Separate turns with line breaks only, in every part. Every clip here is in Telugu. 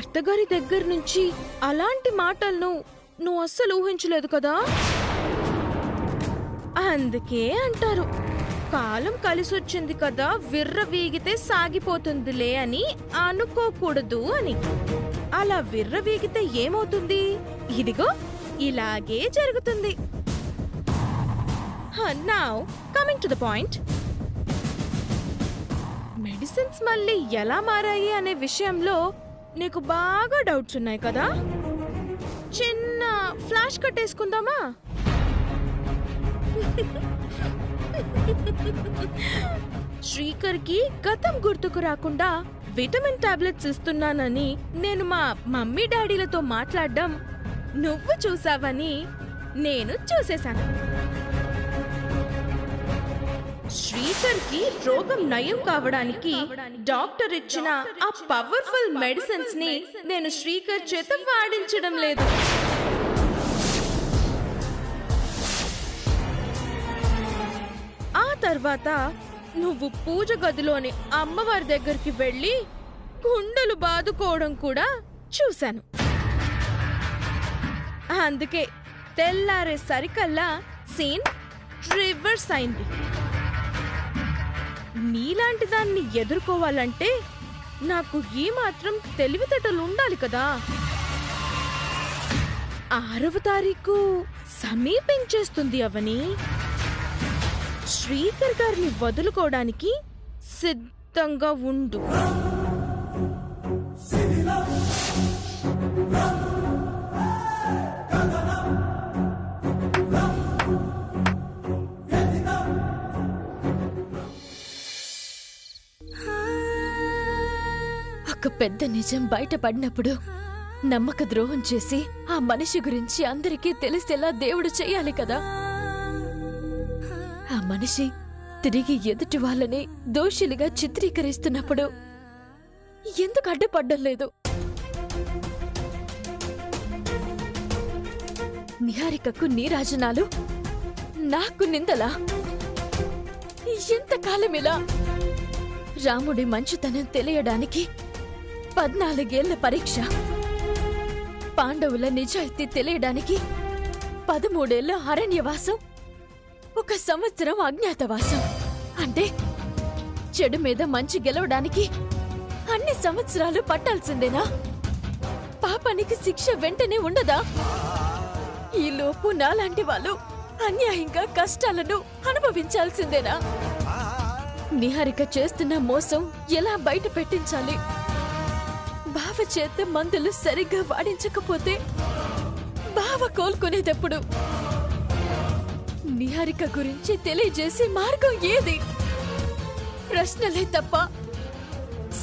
భర్త గారి దగ్గర నుంచి అలాంటి మాటలను నువ్వు అస్సలు ఊహించలేదు కదా. అందుకే అంటారు, కాలం కలిసొచ్చింది కదా విర్రవీగితే సాగిపోతుందిలే అని అనుకోకూడదు అని. అలా విర్రవీగితే ఏమవుతుంది? ఇదిగో ఇలాగే జరుగుతుంది. Now coming to the point. Medicines మళ్ళీ ఎలా మారాయి అనే విషయంలో నీకు బాగా డౌట్స్ ఉన్నాయి కదా. చిన్న ఫ్లాష్ కట్టేసుకుందామా? శ్రీకర్కి గతం గుర్తుకు రాకుండా విటమిన్ టాబ్లెట్స్ ఇస్తున్నానని నేను మా మమ్మీ డాడీలతో మాట్లాడడం నువ్వు చూసావని నేను చూసేశాను. శ్రీకర్కి రోగం నయం కావడానికి డాక్టర్ ఇచ్చిన ఆ పవర్ఫుల్ మెడిసిన్స్ ని నేను శ్రీకర్ చేత వాడించడం లేదు. ఆ తర్వాత నువ్వు పూజ గదిలోని అమ్మవారి దగ్గరికి వెళ్ళి కుండలు బాదుకోవడం కూడా చూశాను. అందుకే తెల్లారే సరికల్లా సీన్ రివర్స్ అయింది. నీలాంటి దాన్ని ఎదుర్కోవాలంటే నాకు ఈ మాత్రం తెలివితేటలు ఉండాలి కదా. 6వ తారీఖు సమీపించేస్తుంది అవని. శ్రీకర్ గారిని వదులుకోవడానికి సిద్ధంగా ఉండు.
ఒక పెద్ద నిజం బయటపడినప్పుడు నమ్మక ద్రోహం చేసి ఆ మనిషి గురించి అందరికీ తెలిసేలా దేవుడు చెయ్యాలి కదా. ఆ మనిషి తిరిగి ఎదుటి వాళ్ళని దోషులుగా చిత్రీకరిస్తున్నప్పుడు ఎందుకు అడ్డుపడ్డం లేదు? నిహారికకు నీరాజనాలు, నాకు నిందలా? ఎంతకాలం ఇలా? రాముడి మంచితనం తెలియడానికి 14 ఏళ్ల పరీక్ష, పాండవుల నిజాయితీ తెలియడానికి 13 ఏళ్ల అరణ్యవాసం, 1 సంవత్సరం అజ్ఞాతవాసం. అంటే చెడు మీద మంచి గెలవడానికి అన్ని సంవత్సరాలు పట్టాల్సిందేనా? పాపానికి శిక్ష వెంటనే ఉండదా? ఈలోపు నాలాంటి వాళ్ళు అన్యాయంగా కష్టాలను అనుభవించాల్సిందేనా? నిహారిక చేస్తున్న మోసం ఎలా బయట పెట్టించాలి? బావ చేత మందులు సరిగ్గా వాడించకపోతే బావ కోలుకునేటప్పుడు నిహారిక గురించి తెలియజేసే మార్గం ఏది? ప్రశ్నలే తప్ప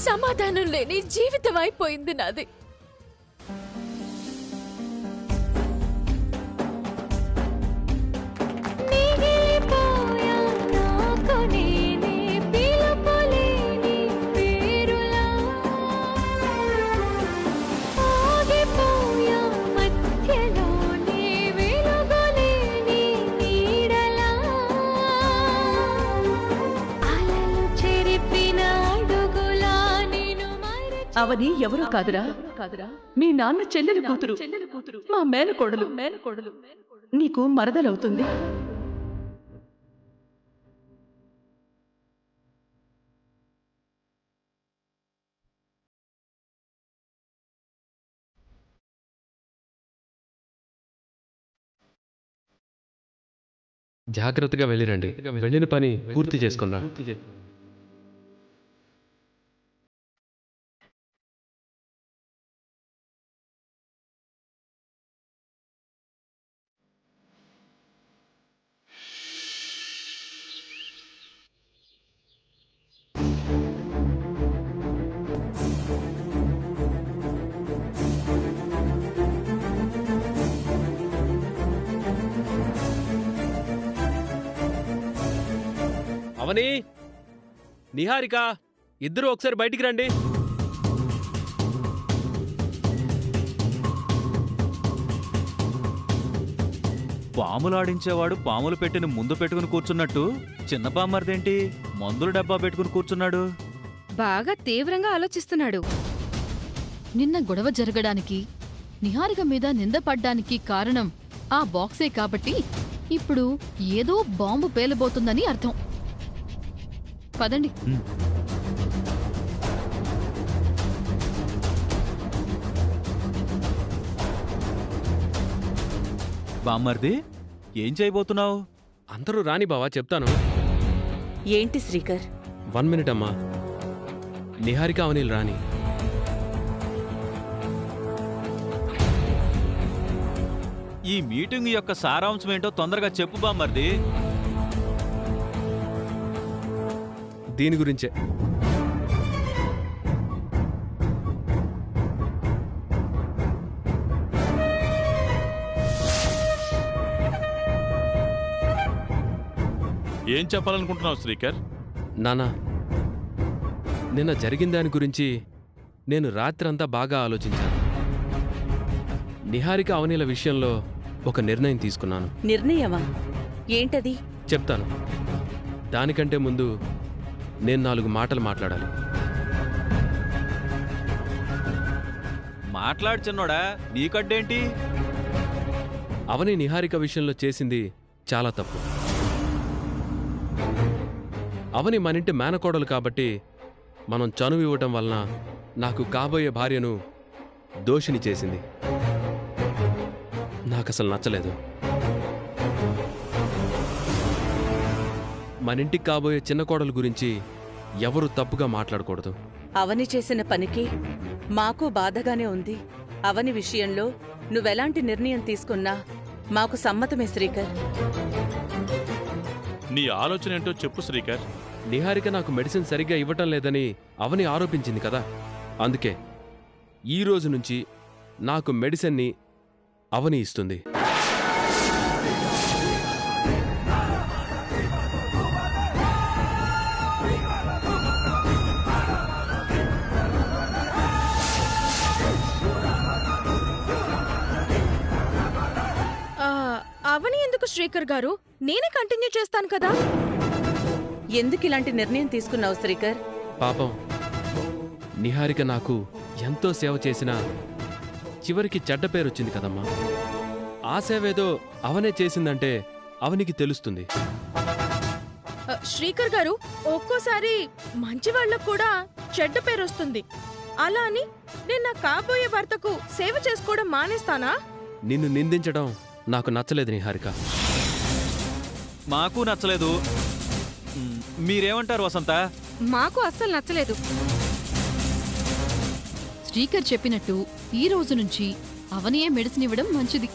సమాధానం లేని జీవితం అయిపోయింది నాది.
అవని ఎవరో కాదురా, మీ నాన్న చెల్లెలి కూతురు, మా మేనకోడలు. నీకు మరదలవుతుంది.
జాగ్రత్తగా వెళ్ళిరండి. వెళ్ళిన పని పూర్తి చేసుకున్నా. అవని, నిహారిక, ఇద్దరు ఒకసారి బయటికి రండి.
పాములాడించేవాడు పాములు పెట్టిన ముందు పెట్టుకుని కూర్చున్నట్టు చిన్న బామ్మర్దేంటి మందుల డబ్బా పెట్టుకుని కూర్చున్నాడు?
బాగా తీవ్రంగా ఆలోచిస్తున్నాడు. నిన్న గొడవ జరగడానికి నిహారిక మీద నింద పడ్డానికి కారణం ఆ బాక్సే కాబట్టి ఇప్పుడు ఏదో బాంబు పేలబోతుందని అర్థం. పదండి.
బామ్మర్ది ఏం చేయబోతున్నావు?
అందరూ రాని బావా, చెప్తాను.
ఏంటి శ్రీకర్?
1 మినిట్ అమ్మా. నిహారిక అవనీలు రాని.
ఈ మీటింగ్ యొక్క సారాంశం ఏంటో తొందరగా చెప్పు బామ్మర్ది.
దీని గురించే.
ఏం చెప్పాలనుకుంటున్నావు శ్రీకర్?
నానా, నిన్న జరిగిన దాని గురించి నేను రాత్రంతా బాగా ఆలోచించాను. నిహారిక అవనీల విషయంలో ఒక నిర్ణయం తీసుకున్నాను.
నిర్ణయమా? ఏంటది?
చెప్తాను. దానికంటే ముందు నేను 4 మాటలు మాట్లాడాలి.
మాట్లాడు చిన్నోడా, నీకడ్డేంటి?
అవని నిహారిక విషయంలో చేసింది చాలా తప్పు. అవని మనింటి మేనకోడలు కాబట్టి మనం చనువు ఇవ్వటం వలన నాకు కాబోయే భార్యను దోషిని చేసింది. నాకసలు నచ్చలేదు. మనింటికి కాబోయే చిన్న కోడలు గురించి ఎవరూ తప్పుగా మాట్లాడకూడదు.
అవని చేసిన పనికి మాకు బాధగానే ఉంది. అవని విషయంలో నువ్వెలాంటి నిర్ణయం తీసుకున్నా మాకు సమ్మతమే శ్రీకర్.
నీ ఆలోచన ఏంటో చెప్పు శ్రీకర్.
నిహారిక నాకు మెడిసిన్ సరిగ్గా ఇవ్వటం లేదని అవని ఆరోపించింది కదా. అందుకే ఈ రోజు నుంచి నాకు మెడిసిన్ని అవని ఇస్తుంది.
అవని ఎందుకు శ్రీకర్ గారు? నేనే కంటిన్యూ చేస్తాను కదా.
ఎందుకు ఇలాంటి నిర్ణయం తీసుకున్నావు శ్రీకర్?
పాపం నిహారిక నాకు ఎంతో సేవ చేసినా చివరికి చెడ్డ పేరొచ్చింది కదమ్మా. ఆ సేవేదో అవనే చేసిందంటే అవనికి తెలుస్తుంది.
శ్రీకర్ గారు, ఒక్కోసారి మంచి వాళ్ళకు కూడా చెడ్డ పేరు వస్తుంది. అలా అని నేను నా కాబోయే భర్తకు సేవ చేసుకోవడం మానేస్తానా?
నిన్ను నిందించడం నాకు నచ్చలేదు నిహారిక.
మాకు నచ్చలేదు. మీరేమంటారు వసంత?
మాకు అస్సలు నచ్చలేదు.
శ్రీకర్ చెప్పినట్టు ఈ రోజు నుంచి అవనియే మెడిసిన్ ఇవ్వడం మంచిది.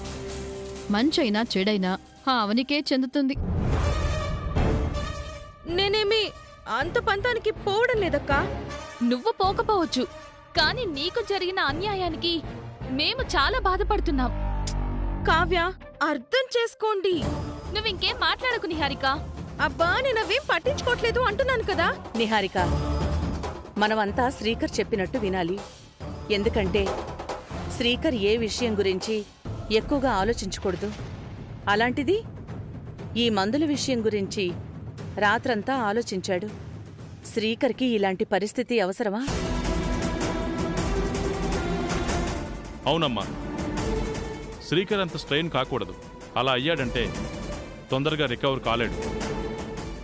మంచైనా చెడైనా ఆ అవనికే చెందుతుంది.
నేనేమి అంత పంతానికి పోవడం లేదక్కా.
నువ్వు పోకపోవచ్చు, కానీ నీకు జరిగిన అన్యాయానికి మేము చాలా బాధపడుతున్నాం.
కావ్య, అర్థం చేసుకోండి.
నువ్వింకేం మాట్లాడకు నిహారిక.
అబ్బా, నేనవేం పట్టించుకోవట్లేదు అంటున్నాను కదా.
నిహారిక, మనమంతా శ్రీకర్ చెప్పినట్టు వినాలి. ఎందుకంటే శ్రీకర్ ఏ విషయం గురించి ఎక్కువగా ఆలోచించకూడదు. అలాంటిది ఈ మందుల విషయం గురించి రాత్రంతా ఆలోచించాడు. శ్రీకర్కి ఇలాంటి పరిస్థితి అవసరమా?
అవునమ్మా, శ్రీకర్ అంత స్ట్రెయిన్ కాకూడదు. అలా అయ్యాడంటే తొందరగా రికవర్ కాలేడు.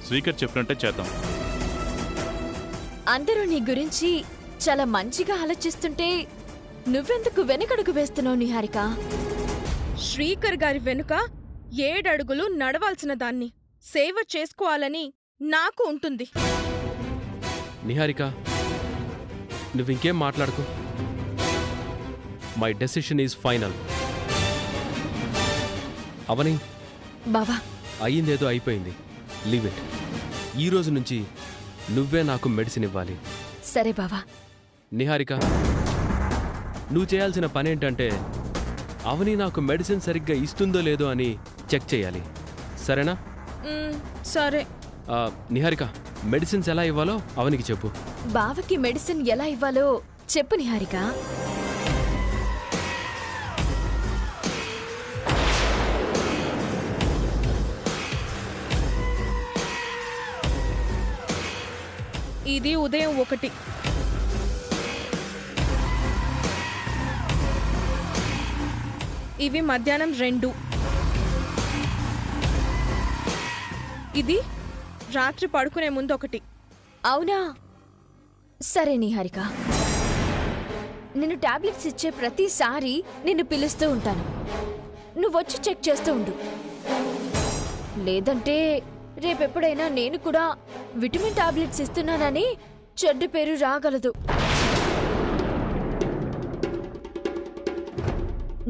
శ్రీకర్ చెప్పినట్టే చేద్దాం.
అందరూ నీ గురించి చాలా మంచిగా ఆలోచిస్తుంటే నువ్వెందుకు వెనకడుగు వేస్తున్నావు నిహారిక?
శ్రీకర్ గారి వెనుక 7 అడుగులు నడవాల్సిన దాన్ని సేవ చేసుకోవాలని నాకు ఉంటుంది.
నిహారిక, నువ్వింకేం మాట్లాడకు. My decision is final. Avani,
బావా,
అయ్యిందేదో అయిపోయింది. Leave it. ఈ రోజు నుంచి నువ్వే నాకు మెడిసిన్ ఇవ్వాలి.
సరే బావా.
నిహారిక, నువ్వు చేయాల్సిన పనేంటంటే అవని నాకు మెడిసిన్ సరిగ్గా ఇస్తుందో లేదో అని చెక్ చేయాలి. సరేనా?
సరే.
నిహారిక, మెడిసిన్స్ ఎలా ఇవ్వాలో అవనికి చెప్పు.
బావకి మెడిసిన్ ఎలా ఇవ్వాలో చెప్పు నిహారిక.
ఇది ఉదయం 1. ఇవి మధ్యాహ్నం 2. ఇది రాత్రి పడుకునే ముందు 1.
అవునా? సరే నిహారిక, నేను టాబ్లెట్స్ ఇచ్చే ప్రతిసారి నిన్ను పిలుస్తూ ఉంటాను. నువ్వొచ్చి చెక్ చేస్తూ ఉండు. లేదంటే రేపెప్పుడైనా నేను కూడా విటమిన్ టాబ్లెట్స్ ఇస్తున్నానని చెడ్డ పేరు రాగలదు.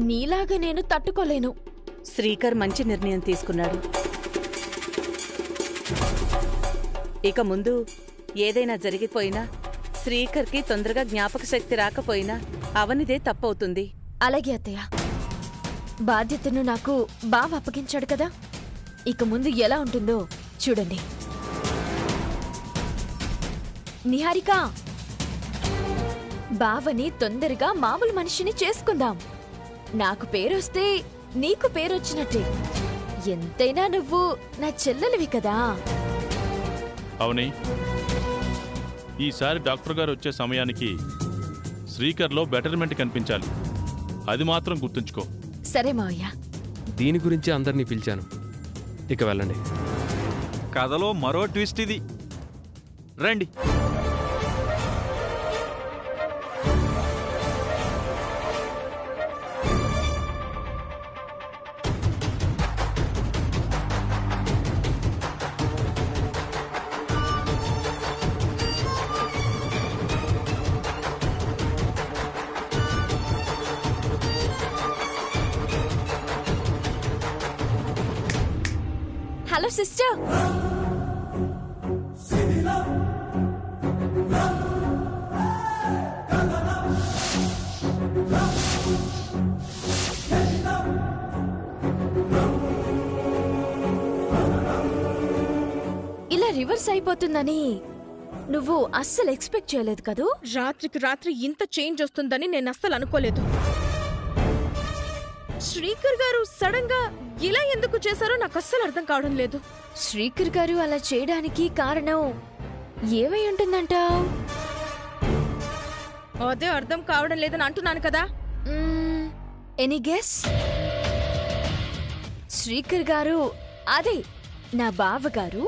నీలాగా నేను తట్టుకోలేను.
శ్రీకర్ మంచి నిర్ణయం తీసుకున్నాడు. ఇక ముందు ఏదైనా జరిగిపోయినా, శ్రీకర్కి తొందరగా జ్ఞాపక శక్తి రాకపోయినా అవనిదే తప్పవుతుంది.
అలాగే అత్తయ్య, బాధ్యతను నాకు బావ అప్పగించాడు కదా, ఇక ముందు ఎలా ఉంటుందో చూడండి. నిహారిక, బావని తొందరగా మామూలు మనిషిని చేసుకుందాం. నాకు పేరొస్తే నీకు పేరొచ్చినట్టే. ఎంతైనా నువ్వు నా చెల్లెలివి కదా.
అవని, ఈసారి డాక్టర్ గారు వచ్చే సమయానికి శ్రీకర్లో బెటర్మెంట్ కనిపించాలి. అది మాత్రం గుర్తుంచుకో.
సరే మావయ్య.
దీని గురించి అందరినీ పిలిచాను. ఇక వెళ్ళండి.
కథలో మరో ట్విస్ట్ ఇది. రండి.
Hello sister. ఇలా రివర్స్ అయిపోతుందని నువ్వు అస్సలు ఎక్స్పెక్ట్ చేయలేదు కదూ?
రాత్రికి రాత్రి ఇంత చేంజ్ వస్తుందని నేను అస్సలు అనుకోలేదు. శ్రీకర్ గారు సడన్ గా ఇలా ఎందుకు చేశారో నాకు అస్సలు అర్థం కావడం లేదు.
శ్రీకర్ గారు అలా చేయడానికి కారణం ఏమై ఉంటుందంటావ్?
అదే అర్థం కావడం లేదని అంటున్నాను కదా.
Any guess? శ్రీకర్ గారు, అదే నా బావగారు,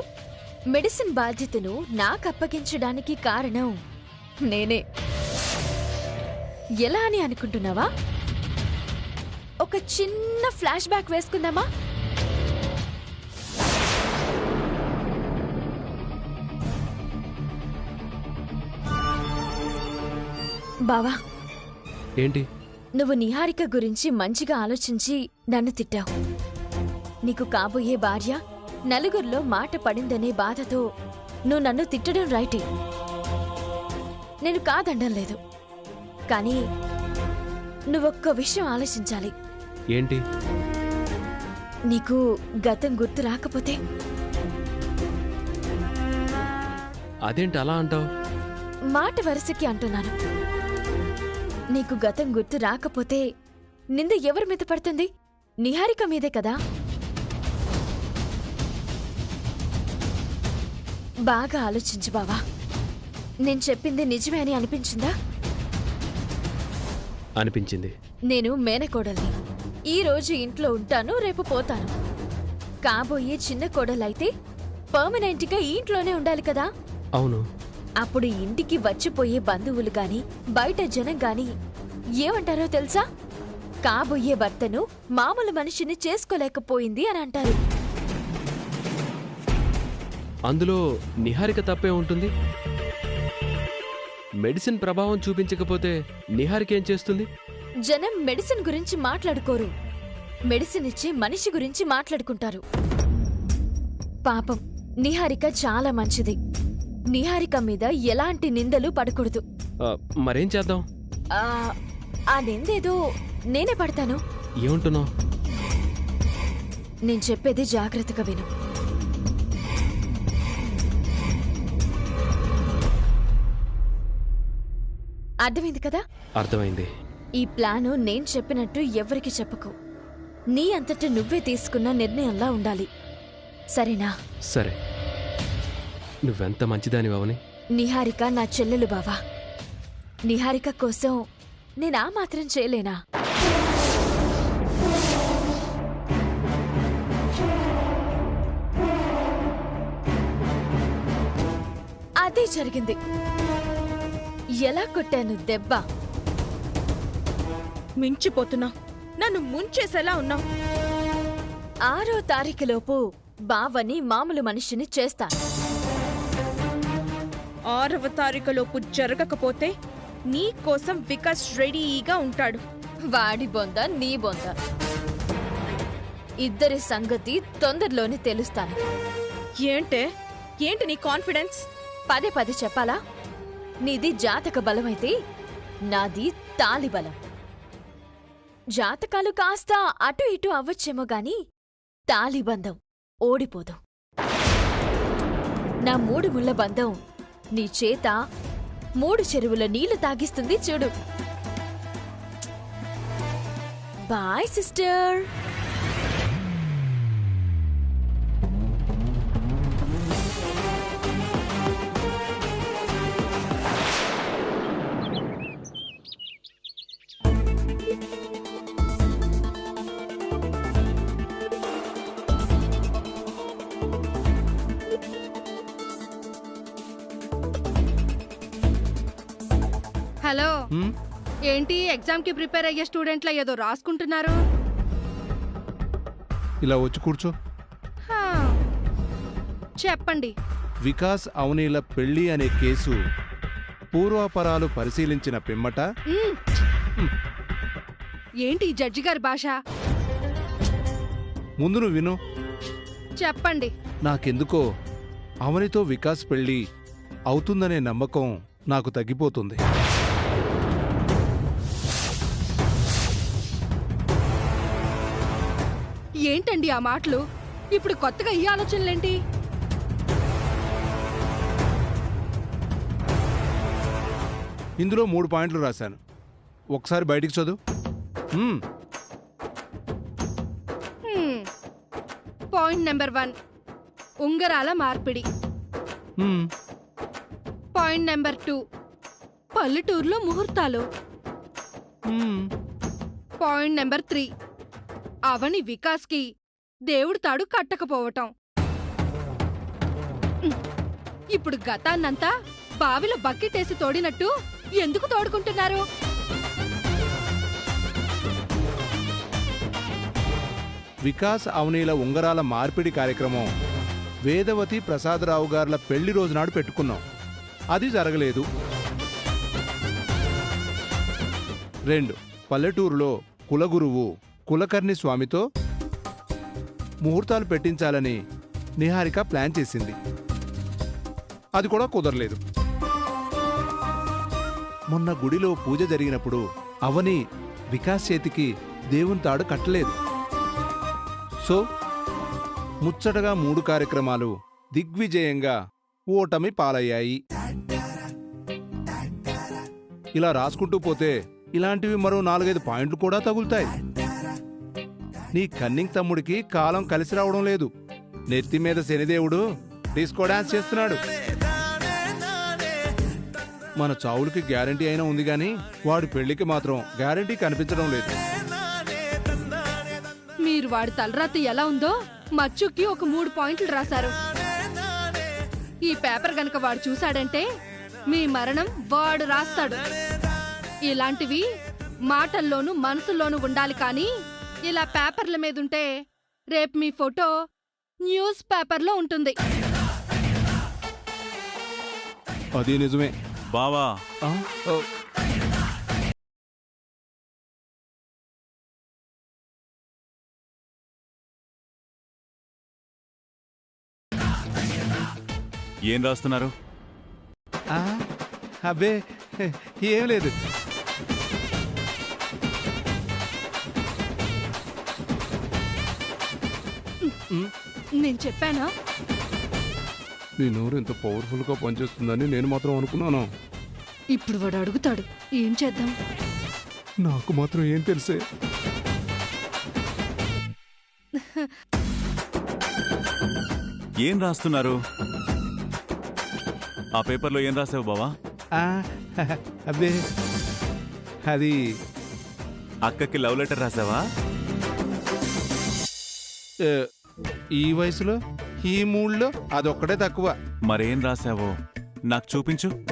మెడిసిన్ బాధ్యతను నాకు అప్పగించడానికి కారణం నేనే. ఎలా అని అనుకుంటున్నావా? ఒక చిన్న ఫ్లాష్ బ్యాక్ వేసుకుందామా? బావా,
ఏంటి?
నువ్వు నిహారిక గురించి మంచిగా ఆలోచించి నన్ను తిట్టావు. నీకు కాబోయే భార్య నలుగురిలో మాట పడిందనే బాధతో నువ్వు నన్ను తిట్టడం రైటే. నేను కాదండం లేదు. కానీ నువ్వొక్క విషయం ఆలోచించాలి.
ఏంటి?
నీకు గతం గుర్తు రాకపోతే?
అదేంటి అలా అంటావు?
మాట వరుసకి అంటున్నాను. నీకు గతం గుర్తు రాకపోతే నింద ఎవరి మీద పడుతుంది? నిహారిక మీదే కదా. బాగా ఆలోచించు బావా. నేను చెప్పింది నిజమే అని అనిపించిందా?
అనిపించింది.
నేను మేనకోడల్ని. ఈ రోజు ఇంట్లో ఉంటాను, రేపు పోతాను. కాబోయే చిన్న కోడలైతే పర్మనెంట్ గా ఈ ఇంట్లోనే ఉండాలి కదా.
అవును.
అప్పుడు ఇంటికి వచ్చిపోయే బంధువులు గాని బయట జనం గాని ఏమంటారో తెలుసా? కాబోయే భర్తను మామూలు మనిషిని చేసుకోలేకపోయింది అని అంటారు.
అందులో నిహారిక తప్పే ఉంటుంది. మెడిసిన్ ప్రభావం చూపించకపోతే నిహారిక ఏం చేస్తుంది?
జనం మెడిసిన్ గురించి మాట్లాడుకోరు, మెడిసిన్ ఇచ్చే మనిషి గురించి మాట్లాడుకుంటారు. పాపం నిహారిక చాలా మంచిది. నిహారిక మీద ఎలాంటి నిందలు పడకూడదు.
మరేం చేద్దాం?
ఆ నిందేదో నేనే పడతాను.
ఏమంటున్నావు?
నేను చెప్పేది జాగ్రత్తగా విను. అర్థమైంది కదా?
అర్థమైంది.
ఈ ప్లాను నేను చెప్పినట్టు ఎవరికి చెప్పకు. నీ అంతట నువ్వే తీసుకున్న నిర్ణయంలా ఉండాలి, సరేనా?
సరే. నువ్వెంత మంచిదానివని.
నిహారిక నా చెల్లెలు బావా. నిహారిక కోసం నేనా మాత్రం చేయలేనా? జరిగింది. ఎలా కొట్టాను దెబ్బ?
మించిపోతున్నావు. నన్ను ముంచేసేలా ఉన్నావు.
6వ తారీఖులోపు బావని మామూలు మనిషిని చేస్తాను.
6వ తారీఖులోపు జరగకపోతే నీ కోసం వికాస్ రెడీగా ఉంటాడు.
వాడి బొంద నీ బొంద, ఇద్దరి సంగతి తొందరలోనే తెలుస్తాను.
ఏంటి నీ కాన్ఫిడెన్స్?
పదే పదే చెప్పాలా? నీది జాతక బలమైతే నాది తాలి బలం. జాతకాలు కాస్త అటు ఇటు అవ్వచ్చేమో గాని తాలిబంధం ఓడిపోదు. నా 3 ముళ్ళ బంధం నీ చేత 3 చెరువుల నీళ్లు తాగిస్తుంది చూడు. Bye sister.
హలో, ఏంటి ఎగ్జామ్ కి ప్రిపేర్ అయ్యే స్టూడెంట్లా ఏదో రాసుకుంటున్నారు?
ఇలా వచ్చి కూర్చో.
హా, చెప్పండి.
వికాస్ అవనీల పెళ్లి అనే కేసు పూర్వాపరాలు పరిశీలించిన పిమ్మట
ఏంటి ఈ జడ్జి గారి భాష?
ముందు నువ్వు విను.
చెప్పండి.
నాకెందుకో అవనితో వికాస్ పెళ్లి అవుతుందనే నమ్మకం నాకు తగ్గిపోతుంది.
ఏంటండి ఆ మాటలు? ఇప్పుడు కొత్తగా ఈ ఆలోచనలేంటి?
ఇందులో 3 పాయింట్లు రాశాను. ఒకసారి బయటికి చదువు.
పాయింట్ నెంబర్ 1, ఉంగరాల మార్పిడి. పాయింట్ నెంబర్ 2, పల్లెటూరులో ముహూర్తాలు. పాయింట్ నెంబర్ 3, అవని వికాస్కి దేవుడు తాడు కట్టకపోవటం. ఇప్పుడు గతాన్నంతా బావిలో బకెటేసి తోడినట్టు ఎందుకు తోడుకుంటున్నారు?
వికాస్ అవనీల ఉంగరాల మార్పిడి కార్యక్రమం వేదవతి ప్రసాదరావు గార్ల పెళ్లి రోజునాడు పెట్టుకున్నాం. అది జరగలేదు. 2, పల్లెటూరులో కులగురువు కులకర్ణి స్వామితో ముహూర్తాలు పెట్టించాలని నిహారిక ప్లాన్ చేసింది. అది కూడా కుదరలేదు. మొన్న గుడిలో పూజ జరిగినప్పుడు అవని వికాస్ చేతికి దేవుని తాడు కట్టలేదు. సో ముచ్చటగా 3 కార్యక్రమాలు దిగ్విజయంగా ఓటమి పాలయ్యాయి. ఇలా రాసుకుంటూ పోతే ఇలాంటివి మరో 4-5 పాయింట్లు కూడా తగులుతాయి. నీ కన్నింగ్ తమ్ముడికి కాలం కలిసి రావడం లేదు. నెత్తి మీద శనిదేవుడు డిస్కో డాన్స్ చేస్తున్నాడు. మన చావులకి గ్యారంటీ అయినా ఉంది గాని వాడి పెళ్లికి మాత్రం గ్యారంటీ కనిపించడం లేదు.
మీరు వాడి తలరాత ఎలా ఉందో మచ్చుకి ఒక 3 పాయింట్లు రాశారు. ఈ పేపర్ గనక వాడు చూశాడంటే మీ మరణం వాడు రాస్తాడు. ఇలాంటివి మాటల్లోనూ మనసుల్లోనూ ఉండాలి కానీ ఇలా పేపర్ల మీదుంటే రేపు మీ ఫోటో న్యూస్ పేపర్లో ఉంటుంది.
అది నిజమే
బావా. ఏం రాస్తున్నారు?
అబ్బే ఏం లేదు.
నేను చెప్పానా?
నీ నోరు ఎంత పవర్ఫుల్గా పనిచేస్తుందని నేను మాత్రం అనుకున్నాను.
ఇప్పుడు వాడు అడుగుతాడు, ఏం చేద్దాం?
నాకు మాత్రం ఏం తెలుసే.
ఏం రాస్తున్నారు? ఆ పేపర్లో ఏం రాసావు బావా?
అబ్బే అది
అక్కకి లవ్ లెటర్ రాసావా?
ఈ వయసులో ఈ మూడ్లో అదొక్కటే తక్కువ.
మరేం రాసావో
నాకు చూపించు.